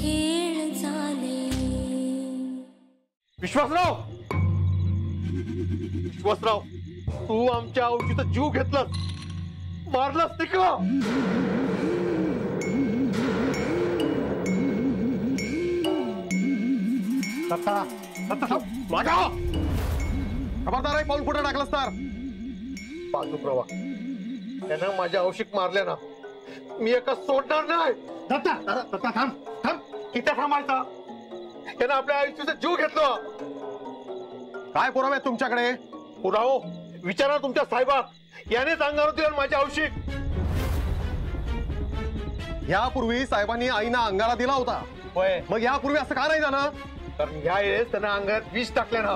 खेळ झाले. विश्वासराव, विश्वासराव, तू आमच्या औषधीचा जीव घेतलास, मारलास ते का? दत्ता, दत्ता, माझ्या खबरदार आहे, पाऊल कुठे टाकलास तर. बाजूप्रवा त्यानं माझ्या औषध मारल्या ना, मी एका सोडणार नाही. दत्ता, दत्ता थांब थांब, किती थांबायचा? त्यानं आपल्या आयुष्याचा जीव घेतला. काय पुरावे आहेत तुमच्याकडे? पुरावो विचारा तुमच्या साहेबा, यानेच अंगावर दिलं माझ्या औषध. यापूर्वी साहेबांनी आईना अंगारा दिला होता. होय, मग यापूर्वी असं का नाही झालं? कारण या वेळेस त्यांना अंगात विष टाकलं ना.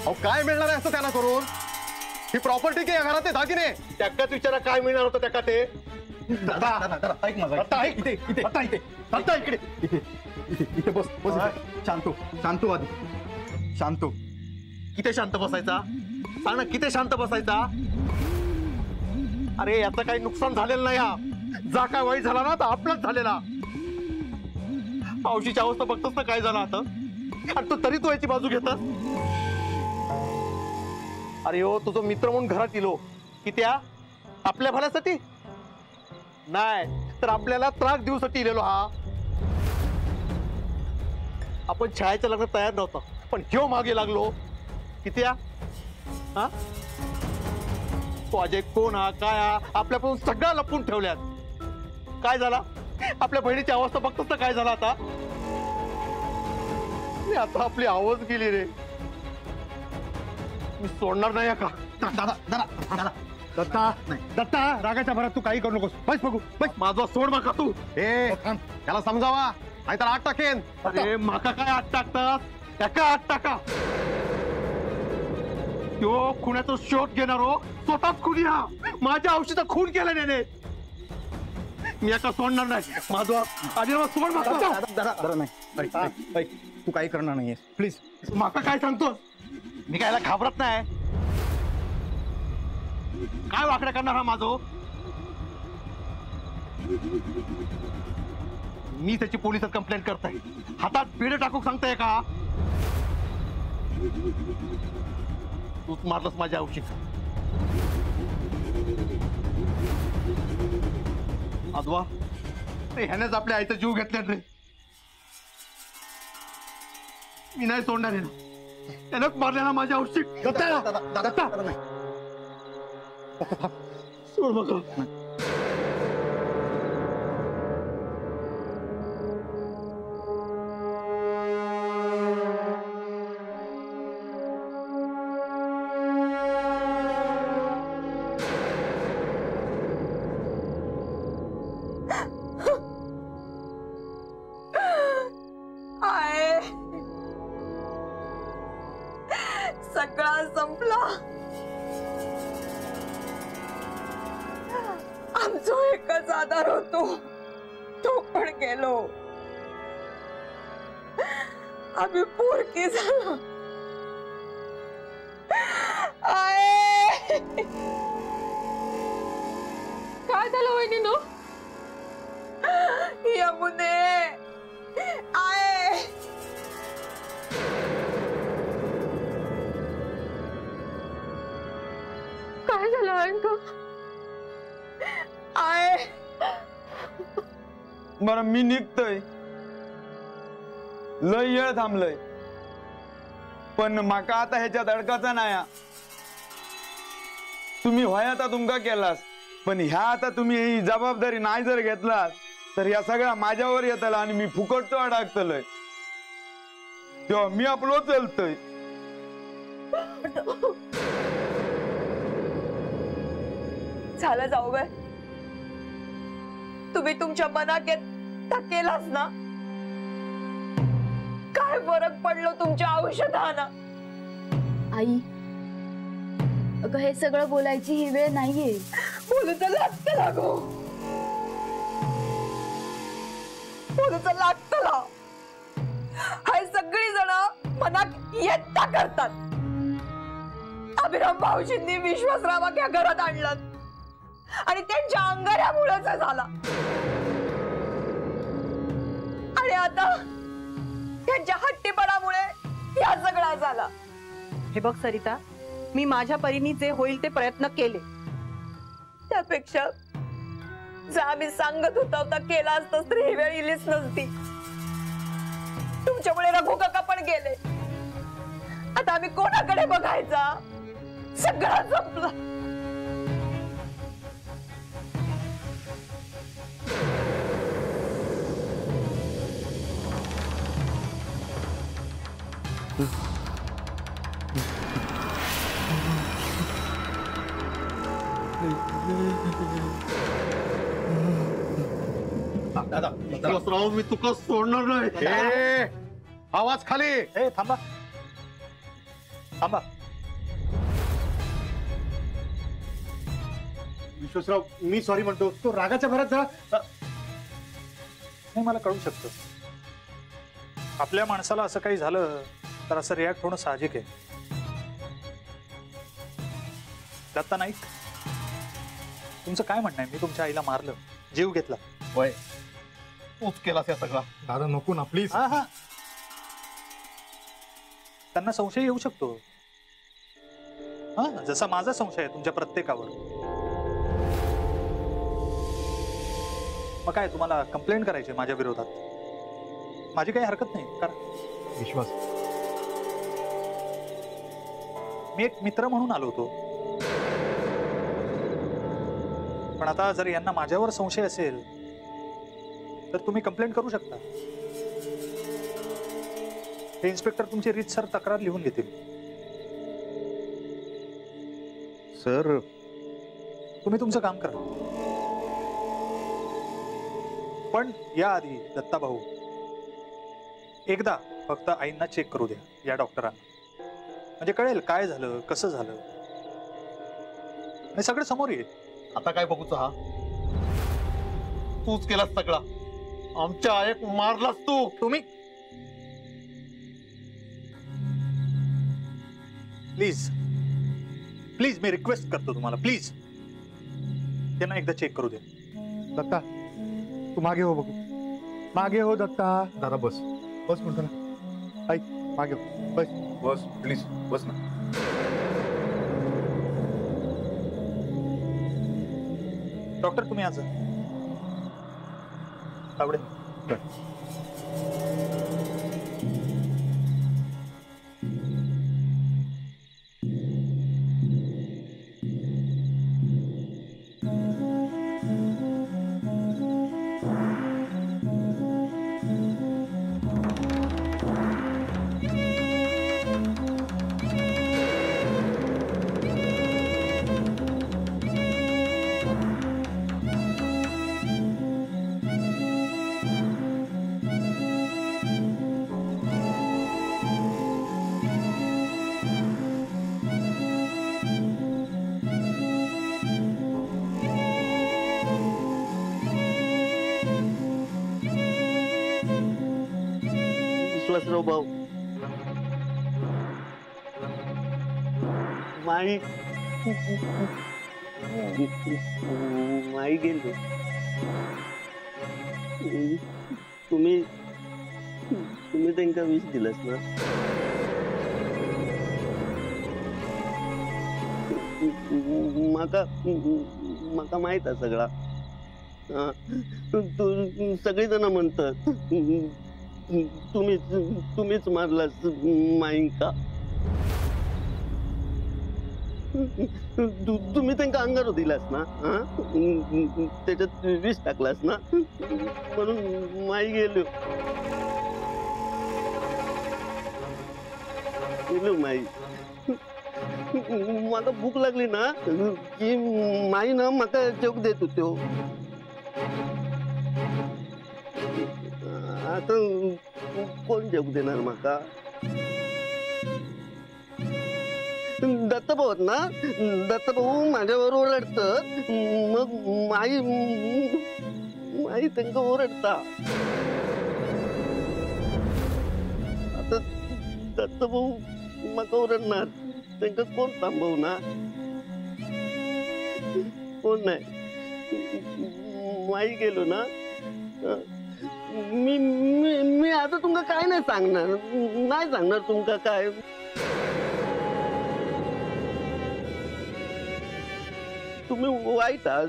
अहो काय मिळणार आहे असं त्यांना करून? ही प्रॉपर्टी की या घरातले दागिने? त्याच्यात विचारा काय मिळणार होतं त्या ते. ऐक माझा, इथे इथे इथे इकडे इथे इथे बस बस. शांतो शांतो आधी शांतो. किती शांत बसायचा? सांग ना, किती शांत बसायचा? अरे याचं काही नुकसान झालेलं नाही. हा जा काय वाईट झाला ना तर आपलाच झालेला. औषधीची अवस्था बघतोस ना काय झालं आता, आणि तू तरी तू याची बाजू घेतस. अरे हो, तुझं मित्र म्हणून घरात इलो की त्या आपल्या भल्यासाठी नाही तर आपल्याला त्रास देऊसाठी इलेलो. हा आपण छायाच्या लग्नात तयार नव्हता, पण ह्यो मागे लागलो किती. हा तो अजय कोण, हा काय, हा आपल्यापासून सगळं लपून ठेवल्यात. काय झाला? आपल्या बहिणीची अवस्था बघतोस ना काय झाला आता. आता आपली आवाज गेली रे. मी सोडणार नाही का? दादा दादा दादा दत्ता, दत्ता रागाच्या भरात तू काही करू नकोस. बस बघू, बस. माझा सोड माका तू. त्याला समजावा नाहीतर आत टाकेन. अरे माका काय आत टाकतात? त्याका आत टाका. तो खुण्याचा शोध घेणार हो, स्वतःच खुनी. हा माझ्या औषधा खून केला त्याने. मी एका सोडणार नाही. माझा आधी सोड माका. नाही तू काही करणार नाहीयेस, प्लीज. माका काय सांगतोस? मी कायला घाबरत नाही. काय वाकडं करणार हा माझो? मी त्याची पोलिसात कंप्लेंट करताय. हातात पेढे टाकूक सांगताय का? तूच मारलंस माझ्या औषध. आजवा ह्यानेच आपल्या आईचा जीव घेतला रे. मी नाही सोडणार आहे. त्यानंच मारले ना माझ्या औषध. सोड बघ. सगळा संपला. आमचा एकच आधार होतो, तो पण गेलो. आम्ही पोरकी झालो. काय झालं वहिनी नो? यमुने आय काय झालं अंक? आय बरं मी निघतोय. लय येळ थांबलंय, पण माका आता ह्याच्यात अडकाचा नाही. तुम्ही होय आता तुमका केलास, पण ह्या आता तुम्ही ही जबाबदारी नाही जर घेतलास तर ह्या सगळ्या माझ्यावर येतला आणि मी फुकटतो अडकतलोय. तेव्हा मी आपलो चलतोय. झालं जाऊ बाय. तुम्ही तुमच्या मनात केलास ना. काय फरक पडलो तुमच्या औषधानं? आई, अगं हे सगळं बोलायची ही वेळ नाहीये. बोलू तर लागतं लागो, बोलू तर लागतं ला. हाय सगळी जण मनात येता करतात. अभिराम भाऊजींनी विश्वासरावाक या घरात आणलं आणि त्यांच्या अंगाऱ्यामुळेच झाला. आता त्यांच्या हट्टीपणामुळे या सगळा झाला. हे बघ सरिता, मी माझ्या परीने जे होईल ते प्रयत्न केले. त्यापेक्षा जर आम्ही सांगत होता केला असतास तर ही वेळ इलीच नसती. तुमच्यामुळे रघु काका पण गेले. आता आम्ही कोणाकडे बघायचा? सगळं संपलं. दादा विश्वासराव, मी तुका सोडणार नाही. आवाज खाली. ए थांबा थांबा. विश्वासराव, मी सॉरी म्हणतो. तो रागाच्या भरात जरा नाही, मला कळू शकतं. आपल्या माणसाला असं काही झालं तर असं रिॲक्ट होणं साहजिक आहे. दत्ता नाईक, तुमचं काय म्हणणं आहे? मी तुमच्या आईला मारलं, जीव घेतला. वय तूच केलास या सगळा. दादा नको ना प्लीज. हा हा. त्यांना संशय येऊ शकतो. हा, जसा माझा संशय आहे तुमच्या प्रत्येकावर. मग काय तुम्हाला कंप्लेंट करायची माझ्या विरोधात? माझी काही हरकत नाही. करा. विश्वास, मी एक मित्र म्हणून आलो होतो. पण आता जर यांना माझ्यावर संशय असेल तर तुम्ही कंप्लेंट करू शकता. हे इन्स्पेक्टर तुमची रीतसर तक्रार लिहून घेतील. सर तुम्ही तुमचं काम करा. पण याआधी दत्ता भाऊ, एकदा फक्त आईंना चेक करू द्या या डॉक्टरांना. म्हणजे कळेल काय झालं, कसं झालं, आणि सगळं समोर येईल. आता काय बघूच? हा तूच केलास सगळा. आमच्या आईक मारलास तू. तुम्ही प्लीज प्लीज मी रिक्वेस्ट करतो तुम्हाला, प्लीज त्यांना एकदा चेक करू दे. दत्ता, तू मागे हो बघू. मागे हो दत्ता. दादा बस बस म्हणतो ना. ऐक, मागे हो. बस बस प्लीज, बस ना. डॉक्टर तुम्ही आज आवडे. विश्वासराव भाऊ, माई माई गेलो. तुम्ही तुम्ही त्यांना विष दिलास ना? माका माहित आहे सगळा. सगळीजण म्हणतात तुम्हीच मारलास माईंका. तुम्ही त्यांना अंगार दिलास ना? त्याच्यात विष टाकलास ना? म्हणून माई गेलो माई. मला भूक लागली ना की माई ना माका जेवू देत होतो. आता कोण जेवू देणार माका? दत्तभाऊ ना, दत्तभाऊ माझ्यावर ओरडतात, मग माई माई त्यांना ओरडता. आता दत्तभाऊ माका ओरडणार, त्यांना कोण थांबवणार? कोण नाही. माई गेलो ना, मी आता तुमका काय नाही सांगणार तुमका काय. तुम्ही वाईट आहात,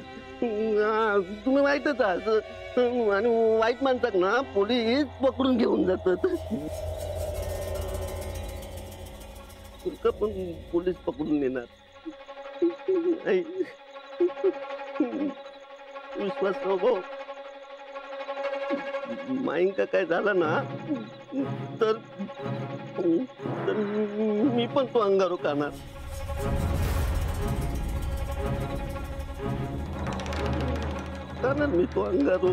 तुम्ही वाईटच आहात आणि वाईट माणसाक ना पोलीस पकडून घेऊन जातात. तुमका पण पोलीस पकडून नेणार. आई, विश्वास नको. माईंका काय झालं ना तर मी पण तो अंगारो खाणार. मी तो अंगारो.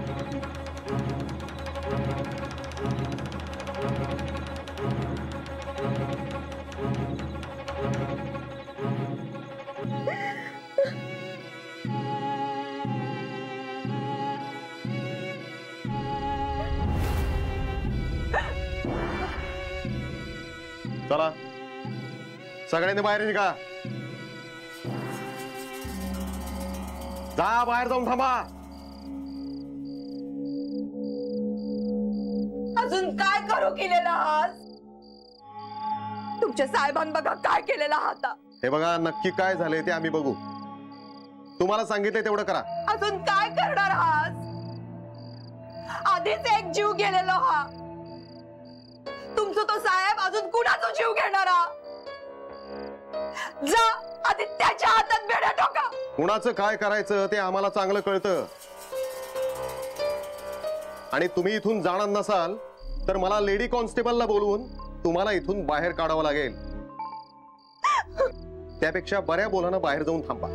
चला सगळ्यांनी बाहेर निघा. जा बाहेर जाऊन थांबा. अजून काय करू केलेला आहात? तुमच्या साहेबांनी बघा काय केलेला आहात. हे बघा नक्की काय झालंय ते आम्ही बघू. तुम्हाला सांगितलंय तेवढं करा. अजून काय करणार आहात? आधीच एक जीव गेलेलो हा. तुमचा तो साहेब अजून कुणाचा जीव घेणारा? जा आधी त्याच्या हातात बेड्या ठोका. कुणाचं काय करायचं ते आम्हाला चांगलं कळतं. आणि तुम्ही इथून जाणार नसाल तर मला लेडी कॉन्स्टेबलला बोलवून तुम्हाला इथून बाहेर काढावं लागेल. त्यापेक्षा बऱ्या बोलानं बाहेर जाऊन थांबा.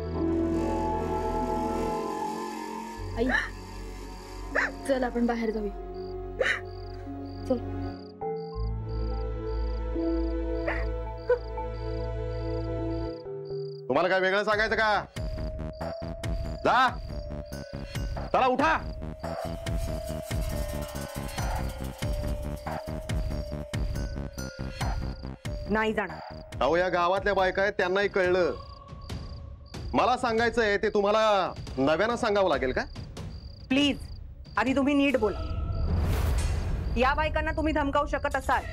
आई चल आपण बाहेर जाऊया. चल. तुम्हाला काय वेगळं सांगायचं का? जा चला उठा. नाही जाणार. अहो या गावातल्या बायका आहेत त्यांनाही कळलं. मला सांगायचंय ते तुम्हाला नव्यानं सांगावं लागेल का? प्लीज आधी तुम्ही नीट बोला. या बायकांना तुम्ही धमकावू शकत असाल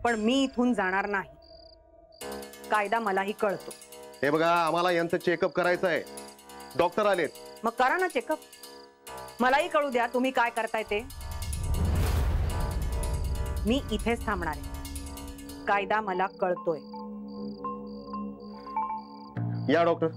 पण मी इथून जाणार नाही. कायदा मलाही कळतो. हे बघा आम्हाला यांचं चेकअप करायचं आहे. डॉक्टर आलेत. मग करा ना चेकअप. मलाही कळू द्या तुम्ही काय करताय ते. मी इथेच थांबणार आहे. कायदा मला कळतोय. या डॉक्टर.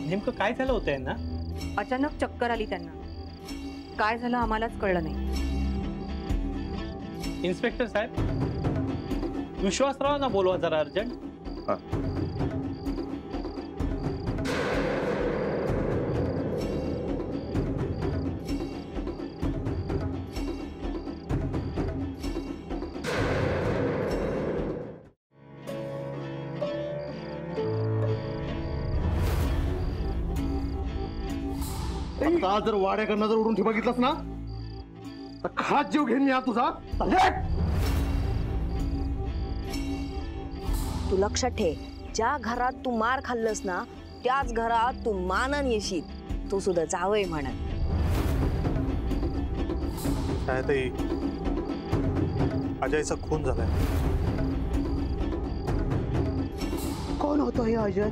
नेमकं काय झालं होतं ना? अचानक चक्कर आली त्यांना. काय झालं आम्हालाच कळलं नाही. इन्स्पेक्टर साहेब विश्वासरावांना बोलवा जरा अर्जंट. आता जर वाड्याकडनं जर उडून बघितलंस ना तर खास जीव घेईन मी हा तुझा. तू लक्षात ठेव, ज्या घरात तू मार खाल्लस ना त्याच घरात तू मानन येशील. तू सुद्धा जावय म्हणत. अजयचा खून झालाय. कोण होतो हे अजय?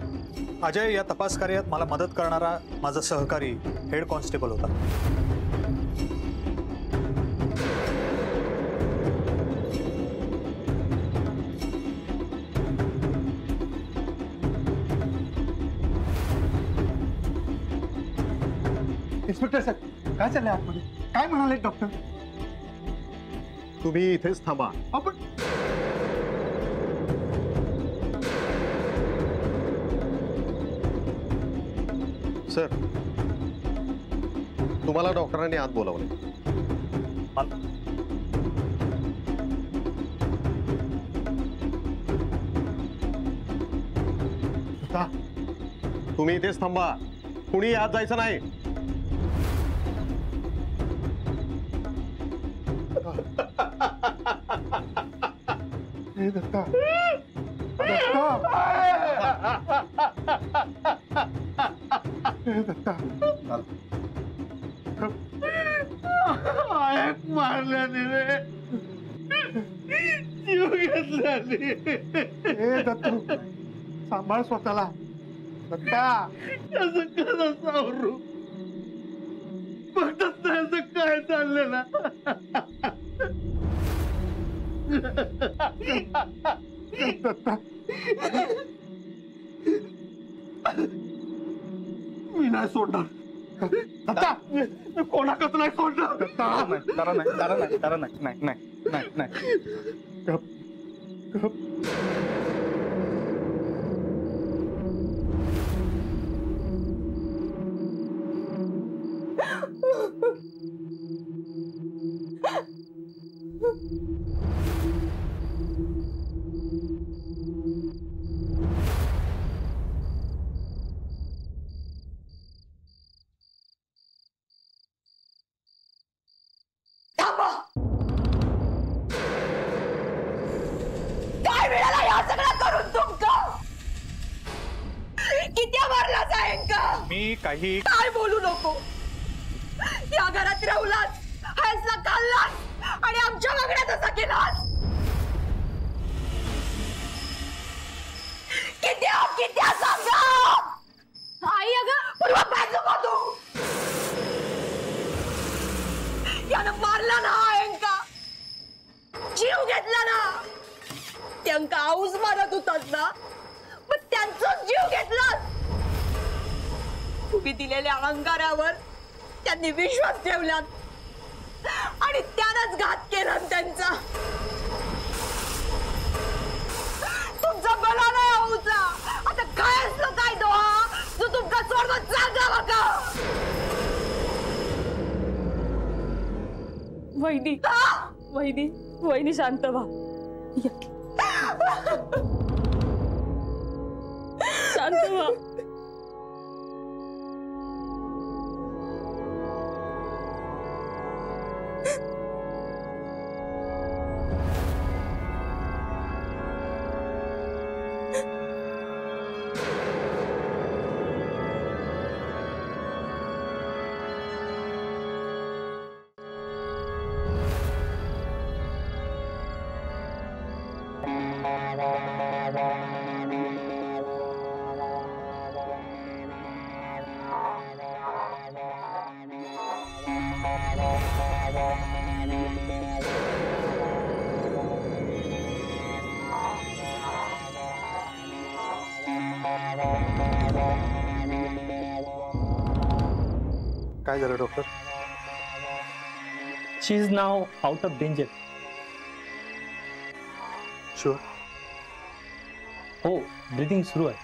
अजय या तपास कार्यात मला मदत करणारा माझा सहकारी हेड कॉन्स्टेबल होता. इन्स्पेक्टर साहेब काय चाललंय आतमध्ये? काय म्हणाले डॉक्टर? तुम्ही इथेच थांबा. आपण सर तुम्हाला डॉक्टरांनी आत बोलावले. तुम्ही इथेच थांबा, कुणी आत जायचं नाही. हे दत्ता, दत्ता, हे दत्ता. मारल्याने रे, जीव घेतल्याने. हे दत्तू, सांभाळ स्वतःला. दत्ता, असं कसं सावरू? बघत नाही काय चाललं ना. दत्ता, मी नाही सोडणार. दत्ता, कोणाकच नाही सोडणार. नाही. गप, गप. काय मिळाला या सगळं करून तुमका? किती मारला जाईल का? मी काही काय बोलू नको. या घरात राहुलास, हॅसला खाल्लास आणि आमच्या मागण्या तसा केलास. किती सांगा. आई अगं पूर्वा पाहिजे का तू? यानं मारला ना अंका, जीव घेतला ना. त्यांका आऊस मारत होतात ना, मग त्यांचाच जीव घेतला. तुम्ही दिलेल्या अंगारावर त्यांनी विश्वास ठेवला आणि त्यानंच घात केला त्यांचा. तुमचा बला नाही आऊचा. आता काय असलं काय तो हा जो तुमका सोडून सांगा बघा. वहिनी शांत व्हा. शांत व्हा. काय झालं doctor? She is now out of danger. Sure? हो, ब्रीदिंग सुरू आहे.